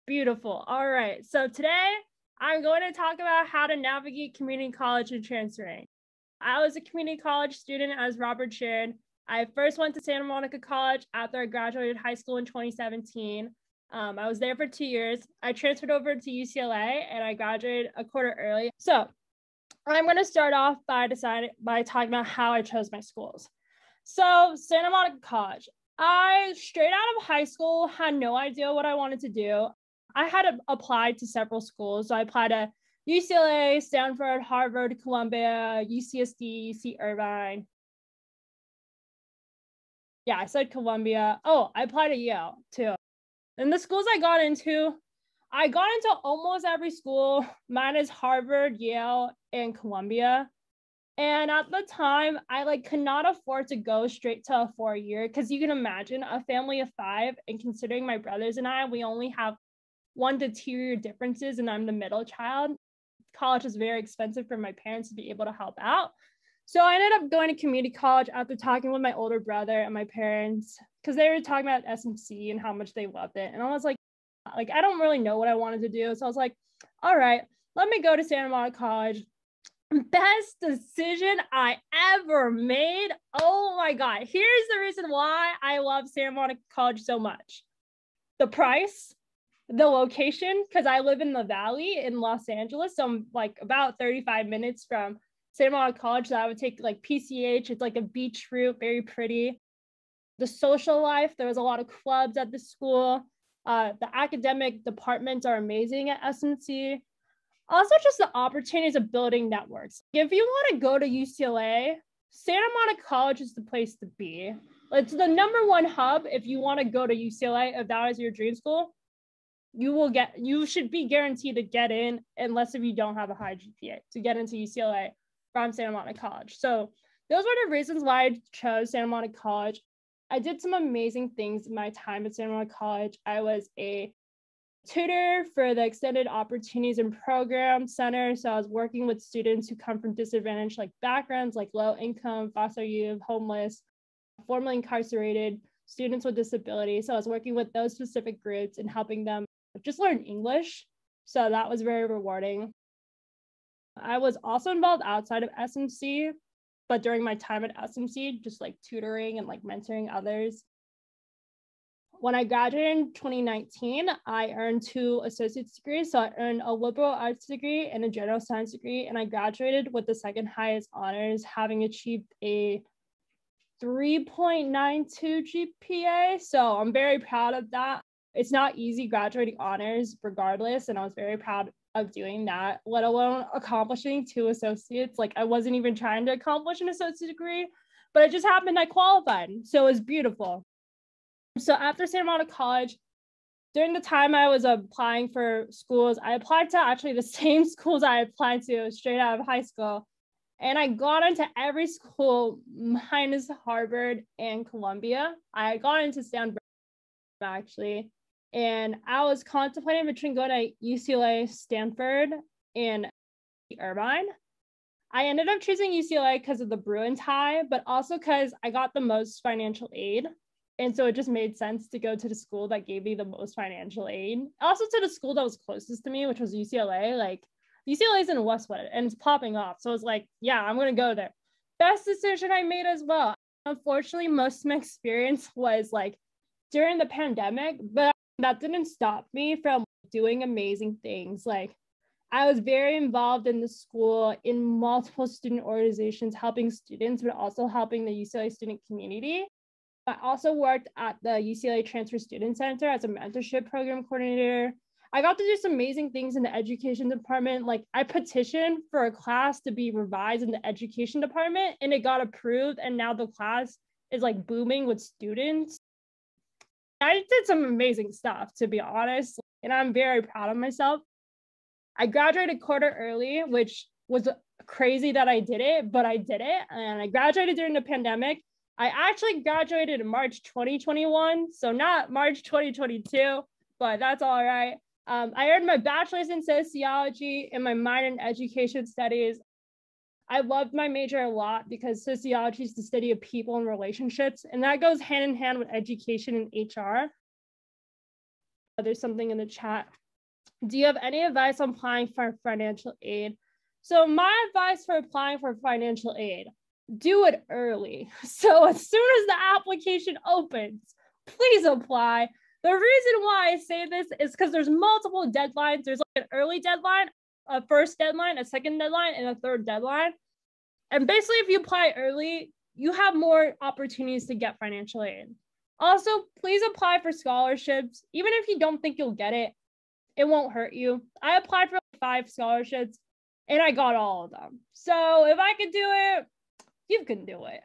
Beautiful. All right. So today I'm going to talk about how to navigate community college and transferring. I was a community college student, as Robert shared. I first went to Santa Monica College after I graduated high school in 2017. I was there for 2 years. I transferred over to UCLA and I graduated a quarter early. So I'm going to start off by talking about how I chose my schools. So Santa Monica College. I straight out of high school had no idea what I wanted to do. I had applied to several schools. So I applied to UCLA, Stanford, Harvard, Columbia, UCSD, UC Irvine. Yeah, I said Columbia. Oh, I applied to Yale too. And the schools I got into almost every school, minus Harvard, Yale, and Columbia. And at the time, I could not afford to go straight to a 4-year because you can imagine a family of 5. And considering my brothers and I, we only have 1 to 2 year differences, and I'm the middle child. College is very expensive for my parents to be able to help out. So I ended up going to community college after talking with my older brother and my parents because they were talking about SMC and how much they loved it. And I was like, I don't really know what I wanted to do. So I was like, all right, let me go to Santa Monica College. Best decision I ever made. Oh my God. Here's the reason why I love Santa Monica College so much. The price, the location, because I live in the Valley in Los Angeles. So I'm about 35 minutes from Santa Monica College. So I would take PCH. It's a beach route, very pretty. The social life, there was a lot of clubs at the school. The academic departments are amazing at SMC. Also, just the opportunities of building networks. If you want to go to UCLA, Santa Monica College is the place to be. It's the #1 hub if you want to go to UCLA, if that is your dream school. You should be guaranteed to get in, unless if you don't have a high GPA, to get into UCLA from Santa Monica College. So those were the reasons why I chose Santa Monica College. I did some amazing things in my time at Santa Monica College. I was a tutor for the Extended Opportunities and Program Center. So I was working with students who come from disadvantaged backgrounds, like low income, foster youth, homeless, formerly incarcerated, students with disabilities. So I was working with those specific groups and helping them just learn English. So that was very rewarding. I was also involved outside of SMC, but during my time at SMC, just tutoring and mentoring others. When I graduated in 2019, I earned 2 associate's degrees. So I earned a liberal arts degree and a general science degree, and I graduated with the second highest honors, having achieved a 3.92 GPA. So I'm very proud of that. It's not easy graduating honors regardless, and I was very proud of doing that, let alone accomplishing 2 associates. I wasn't even trying to accomplish an associate degree, but it just happened. I qualified. So it was beautiful. So after Santa Monica College, during the time I was applying for schools, I applied to actually the same schools I applied to straight out of high school. And I got into every school minus Harvard and Columbia. I got into Stanford actually. And I was contemplating between going to UCLA, Stanford, and Irvine. I ended up choosing UCLA because of the Bruin tie, but also because I got the most financial aid. And so it just made sense to go to the school that gave me the most financial aid. Also to the school that was closest to me, which was UCLA. UCLA is in Westwood and it's popping off. So I was yeah, I'm going to go there. Best decision I made as well. Unfortunately, most of my experience was during the pandemic, but that didn't stop me from doing amazing things. I was very involved in the school in multiple student organizations, helping students, but also helping the UCLA student community. I also worked at the UCLA Transfer Student Center as a mentorship program coordinator. I got to do some amazing things in the education department. I petitioned for a class to be revised in the education department, and it got approved. And now the class is booming with students. I did some amazing stuff, to be honest, and I'm very proud of myself. I graduated a quarter early, which was crazy that I did it, but I did it. And I graduated during the pandemic. I actually graduated in March 2021, so not March 2022, but that's all right. I earned my bachelor's in sociology and my minor in education studies. I loved my major a lot because sociology is the study of people and relationships, and that goes hand in hand with education and HR. There's something in the chat. Do you have any advice on applying for financial aid? So my advice for applying for financial aid, do it early. So as soon as the application opens, please apply. The reason why I say this is because there's multiple deadlines. There's like an early deadline, a first deadline, a second deadline, and a third deadline. And basically, if you apply early, you have more opportunities to get financial aid. Also, please apply for scholarships. Even if you don't think you'll get it, it won't hurt you. I applied for 5 scholarships and I got all of them. So if I could do it, you can do it.